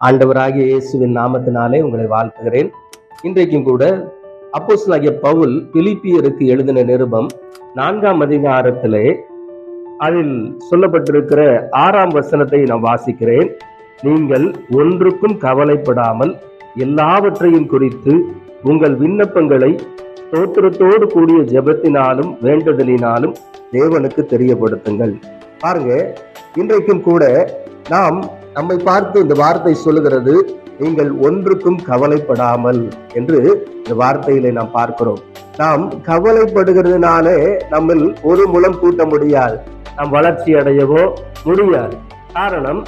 ஆண்டவராகிய இயேசுவின் நாமத்தினாலே உங்களை வாழ்த்துகிறேன். இன்றைக்கும் கூட அப்போஸ்தலனாகிய பவுல் பிலிப்பியருக்கு எழுதின நிருபம் 4ஆம் அதிகாரத்திலே அதில் சொல்லப்பட்டிருக்கிற 6ஆம் வசனத்தை நான் வாசிக்கிறேன். நீங்கள் ஒன்றுக்கும் கவலைப்படாமல் எல்லாவற்றையும் குறித்து உங்கள் விண்ணப்பங்களை ஸ்தோத்திரத்தோடு கூடிய ஜெபத்தினாலும் வேண்டுதலினாலும் தேவனுக்கு தெரியப்படுத்துங்கள். பாருங்க, இன்றைக்கும் கூட நம்மை பார்த்து இந்த வார்த்தை சொல்லுகிறது, நீங்கள் ஒன்றுக்கும் கவலைப்படாமல் என்று இந்த வார்த்தையிலே நாம் பார்க்கிறோம். நாம் கவலைப்படுகிறதுனாலே நம்ம ஒரு முழம் கூட்ட முடியாது, நாம் வளர்ச்சி அடையவோ முடியாது. காரணம்,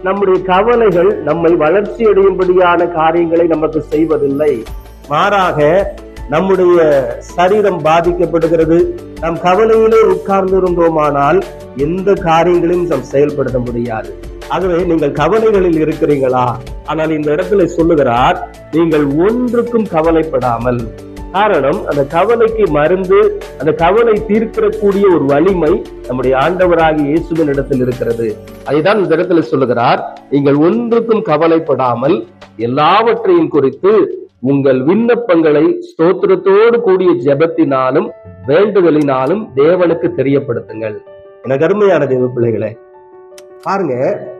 நம்முடைய கவலைகள் நம்மை வளர்ச்சி அடையும்படியான காரியங்களை நமக்கு செய்வதில்லை. மாறாக நம்முடைய சரீரம் பாதிக்கப்படுகிறது. நாம் கவலையிலே உட்கார்ந்து இருந்தோமானால் எந்த காரியங்களையும் நாம் செயல்படுத்த முடியாது. ஆகவே நீங்கள் கவலைகளில் இருக்கிறீங்களா? ஆனால் இந்த இடத்துல சொல்லுகிறார், நீங்கள் ஒன்றுக்கும் கவலைப்படாமல். காரணம், அந்த கவலைக்கு மருந்து, அந்த கவலை தீர்க்கக்கூடிய ஒரு வலிமை நம்முடைய ஆண்டவராகிய இயேசுவின் இடத்தில் இருக்கிறது. அதுதான் இந்த இடத்துல சொல்லுகிறார், நீங்கள் ஒன்றுக்கும் கவலைப்படாமல் எல்லாவற்றையும் குறித்து உங்கள் விண்ணப்பங்களை ஸ்தோத்திரத்தோடு கூடிய ஜெபத்தினாலும் வேண்டுதலினாலும் தேவனுக்கு தெரியப்படுத்துங்கள். எனக்கு அருமையான தேவ பிள்ளைகளே, பாருங்க,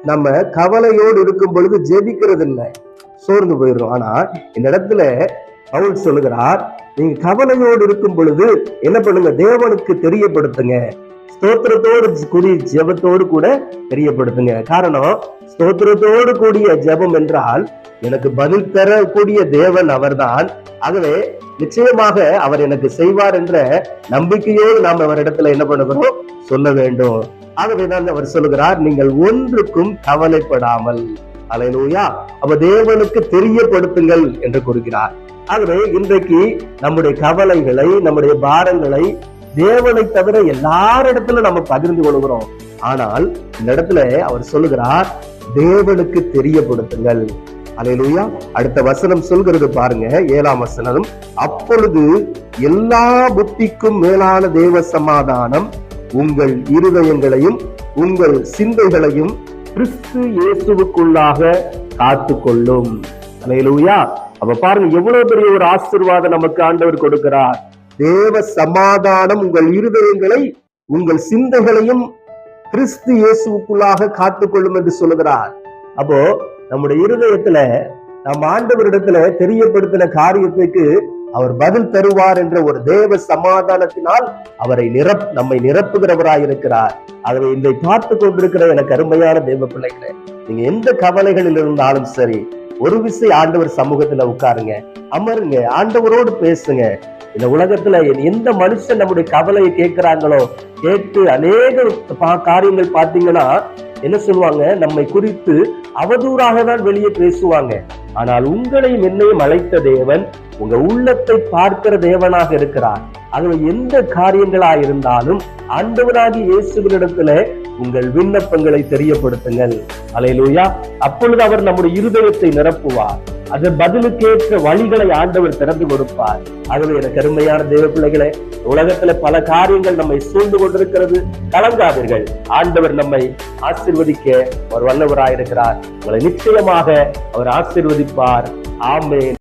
நம்ம கவலையோடு இருக்கும் பொழுது ஜெபிக்கிறது இல்லை, சோர்ந்து போயிடும். ஆனா இந்த இடத்துல பவுல் சொல்லுகிறார், நீங்க கவலையோடு இருக்கும் பொழுது என்ன பண்ணுங்க, தேவனுக்கு தெரியப்படுத்துங்க. ஸ்தோத்திரத்தோடு கூடிய ஜெபத்தோடு கூட தெரியப்படுத்துங்க. காரணம், ஸ்தோத்திரத்தோடு கூடிய ஜெபம் என்றால் எனக்கு பதில் தரக்கூடிய தேவன் அவர்தான். ஆகவே நிச்சயமாக அவர் எனக்கு செய்வார் என்ற நம்பிக்கையோடு நாம் அவரிடத்துல என்ன பண்ணுகிறோம், சொல்ல வேண்டும். ஆகவேதான் அவர் சொல்லுகிறார், நீங்கள் ஒன்றுக்கும் கவலைப்படாமல். அல்லேலூயா. அப்ப தேவனுக்கு தெரியப்படுத்துங்கள் என்று கூறுகிறார். ஆகவே இன்றைக்கு நம்முடைய கவலைகளை, நம்முடைய பாரங்களை தேவனை தவிர எல்லாரிடத்துல நம்ம பகிர்ந்து கொள்கிறோம். ஆனால் இந்த இடத்துல அவர் சொல்லுகிறார், தேவனுக்கு தெரியப்படுத்துங்கள். அல்லேலூயா. அடுத்த வசனம் சொல்கிறது பாருங்க, 7ஆம் வசனம், அப்பொழுது எல்லா புத்திக்கும் மேலான தேவ சமாதானம் உங்கள் இருதயங்களையும் உங்கள் சிந்தைகளையும் கிறிஸ்து இயேசுவுக்குள்ளாக காத்து கொள்ளும். அல்லேலூயா. அப்ப பாருங்க, எவ்வளவு பெரிய ஒரு ஆசீர்வாதம் நமக்கு ஆண்டவர் கொடுக்கிறார். தேவ சமாதானம் உங்கள் இருதயங்களை உங்கள் சிந்தைகளையும் கிறிஸ்து இயேசுவுக்குள்ளாக காத்துக்கொள்ளும் என்று சொல்லுகிறார். அப்போ நம்முடைய இருதயத்துல நம்ம ஆண்டவரிடத்துல தெரியப்படுத்தின காரியத்துக்கு அவர் பதில் தருவார் என்ற ஒரு தேவ சமாதானத்தினால் அவரை நம்மை நிரப்புகிறவராய் இருக்கிறார். ஆகவே இதை பார்த்து கொண்டிருக்கிற எனக்கு அருமையான தேவ பிள்ளைகளே, நீங்க எந்த கவலைகளில் இருந்தாலும் சரி, ஒரு விசை ஆண்டவர் சமூகத்துல உட்காருங்க, அமருங்க, ஆண்டவரோடு பேசுங்க. இந்த உலகத்துல எந்த மனுஷன் நம்முடைய கவலையை கேட்கிறாங்களோ, கேட்டு அநேக காரியங்கள் பார்த்தீங்கன்னா என்ன சொல்லுவாங்க, நம்மை குறித்து அவதூறாக தான் வெளியே பேசுவாங்க. ஆனால் உங்களையும் என்னையும் அழைத்த தேவன் உங்க உள்ளத்தை பார்க்கிற தேவனாக இருக்கிறார். ஆகவே எந்த காரியங்களா இருந்தாலும் ஆண்டவராகிய இயேசுவினிடத்துல உங்கள் விண்ணப்பங்களை தெரியப்படுத்துங்கள். அல்லேலூயா. அப்பொழுது அவர் நம்முடைய இருதயத்தை நிரப்புவார். அது பதிலுக்கேற்ற வழிகளை ஆண்டவர் திறந்து கொடுப்பார். ஆகவே எனக்கு அருமையான தேவ பிள்ளைகளே, உலகத்துல பல காரியங்கள் நம்மை சூழ்ந்து கொண்டிருக்கிறது, கலங்காதீர்கள். ஆண்டவர் நம்மை ஆசீர்வதிக்க ஒரு வல்லவராயிருக்கிறார். உங்களை நிச்சயமாக அவர் ஆசீர்வதிப்பார். ஆமென்.